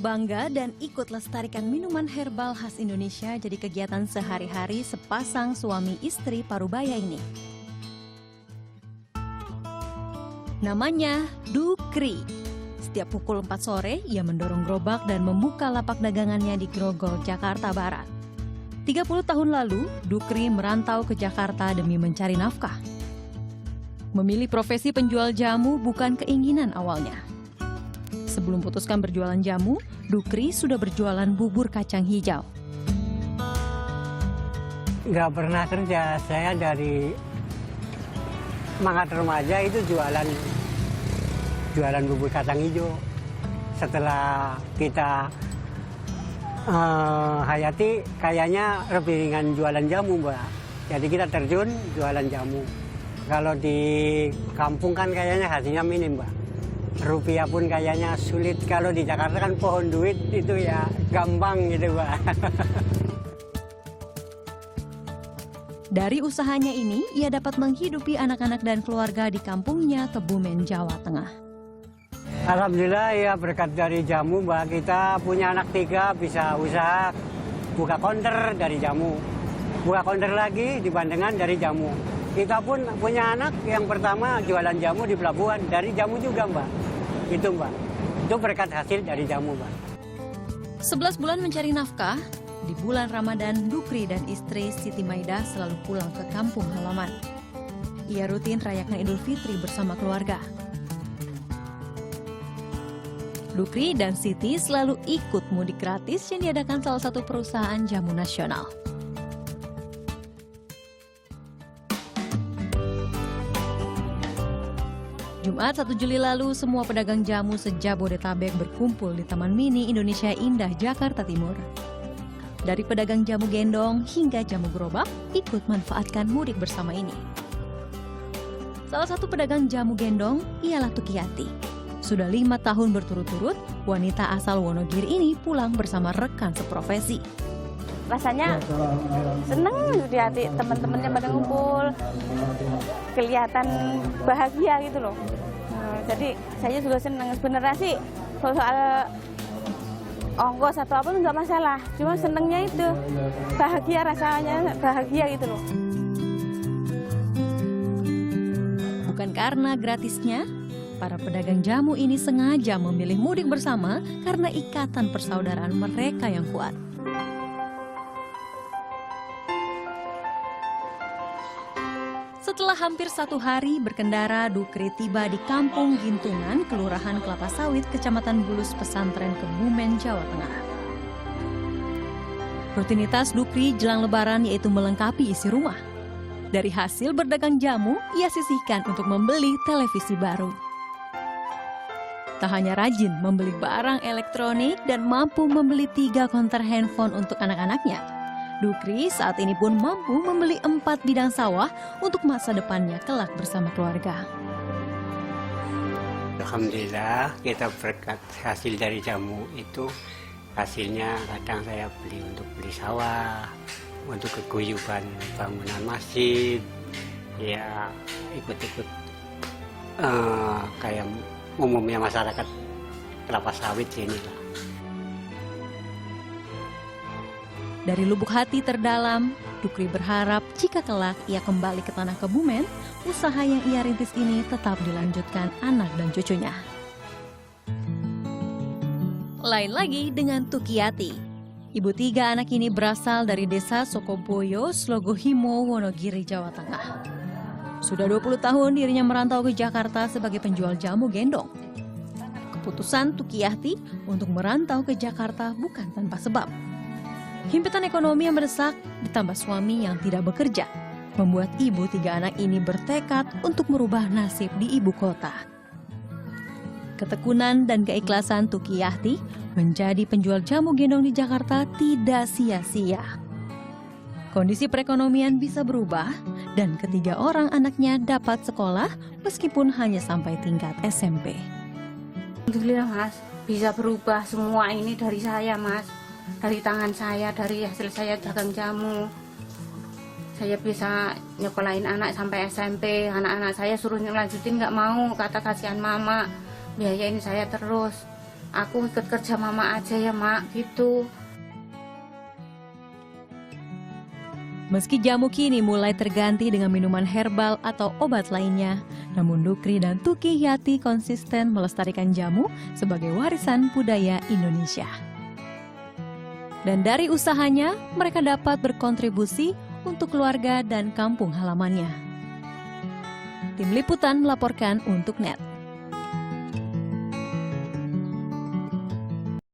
Bangga dan ikut lestarikan minuman herbal khas Indonesia jadi kegiatan sehari-hari sepasang suami istri Parubaya ini. Namanya Dukri. Setiap pukul 4 sore, ia mendorong gerobak dan membuka lapak dagangannya di Grogol, Jakarta Barat. 30 tahun lalu, Dukri merantau ke Jakarta demi mencari nafkah. Memilih profesi penjual jamu bukan keinginan awalnya. Sebelum putuskan berjualan jamu, Dukri sudah berjualan bubur kacang hijau. Nggak pernah kerja, saya dari semangat remaja itu jualan bubur kacang hijau. Setelah kita hayati, kayaknya lebih ringan jualan jamu, Mbak. Jadi kita terjun jualan jamu. Kalau di kampung kan kayaknya hasilnya minim, Mbak. Rupiah pun kayaknya sulit. Kalau di Jakarta kan pohon duit itu ya gampang gitu, Mbak. Dari usahanya ini, ia dapat menghidupi anak-anak dan keluarga di kampungnya Kebumen, Jawa Tengah. Alhamdulillah ya, berkat dari jamu, Mbak. Kita punya anak 3, bisa usaha buka counter dari jamu. Buka counter lagi dibandingkan dari jamu. Kita pun punya anak yang pertama jualan jamu di pelabuhan, dari jamu juga, Mbak. Itu, Mbak. Itu berkat hasil dari jamu, Mbak. 11 bulan mencari nafkah, di bulan Ramadan, Dukri dan istri Siti Maidah selalu pulang ke kampung halaman. Ia rutin rayakan Idul Fitri bersama keluarga. Dukri dan Siti selalu ikut mudik gratis yang diadakan salah satu perusahaan jamu nasional. Jumat 1 Juli lalu, semua pedagang jamu se-Jabodetabek berkumpul di Taman Mini Indonesia Indah, Jakarta Timur. Dari pedagang jamu gendong hingga jamu gerobak ikut manfaatkan mudik bersama ini. Salah satu pedagang jamu gendong ialah Tukiyati. Sudah 5 tahun berturut-turut, wanita asal Wonogiri ini pulang bersama rekan seprofesi. Rasanya seneng di hati teman-temannya pada ngumpul, kelihatan bahagia gitu loh. Jadi saya juga seneng. Sebenarnya sih soal ongkos atau apa tuh nggak masalah, cuma senengnya itu bahagia, rasanya bahagia gitu loh. Bukan karena gratisnya, para pedagang jamu ini sengaja memilih mudik bersama karena ikatan persaudaraan mereka yang kuat. Setelah hampir 1 hari berkendara, Dukri tiba di Kampung Gintungan, Kelurahan Kelapa Sawit, Kecamatan Bulus Pesantren, Kebumen, Jawa Tengah. Rutinitas Dukri jelang Lebaran yaitu melengkapi isi rumah. Dari hasil berdagang jamu, ia sisihkan untuk membeli televisi baru. Tak hanya rajin membeli barang elektronik dan mampu membeli 3 konter handphone untuk anak-anaknya, Dukri saat ini pun mampu membeli 4 bidang sawah untuk masa depannya kelak bersama keluarga. Alhamdulillah, kita berkat hasil dari jamu itu, hasilnya kadang saya beli untuk beli sawah, untuk keguyuban bangunan masjid, ya ikut-ikut kayak umumnya masyarakat Kelapa Sawit sini lah. Dari lubuk hati terdalam, Dukri berharap jika kelak ia kembali ke tanah Kebumen, usaha yang ia rintis ini tetap dilanjutkan anak dan cucunya. Lain lagi dengan Tukiyati. Ibu 3 anak ini berasal dari desa Sokoboyo, Slogohimo, Wonogiri, Jawa Tengah. Sudah 20 tahun dirinya merantau ke Jakarta sebagai penjual jamu gendong. Keputusan Tukiyati untuk merantau ke Jakarta bukan tanpa sebab. Himpitan ekonomi yang mendesak ditambah suami yang tidak bekerja membuat ibu 3 anak ini bertekad untuk merubah nasib di ibu kota. Ketekunan dan keikhlasan Tukiyati menjadi penjual jamu gendong di Jakarta tidak sia-sia. Kondisi perekonomian bisa berubah dan ketiga orang anaknya dapat sekolah meskipun hanya sampai tingkat SMP. Alhamdulillah Mas, bisa berubah semua ini dari saya Mas. Dari tangan saya, dari hasil saya dagang jamu. Saya bisa nyekolahin anak sampai SMP. Anak-anak saya suruh lanjutin nggak mau, kata kasihan mama, biayain saya terus. aku ikut kerja mama aja ya mak, gitu. Meski jamu kini mulai terganti dengan minuman herbal atau obat lainnya, namun Dukri dan Tuki Yati konsisten melestarikan jamu sebagai warisan budaya Indonesia. Dan dari usahanya, mereka dapat berkontribusi untuk keluarga dan kampung halamannya. Tim Liputan melaporkan untuk NET.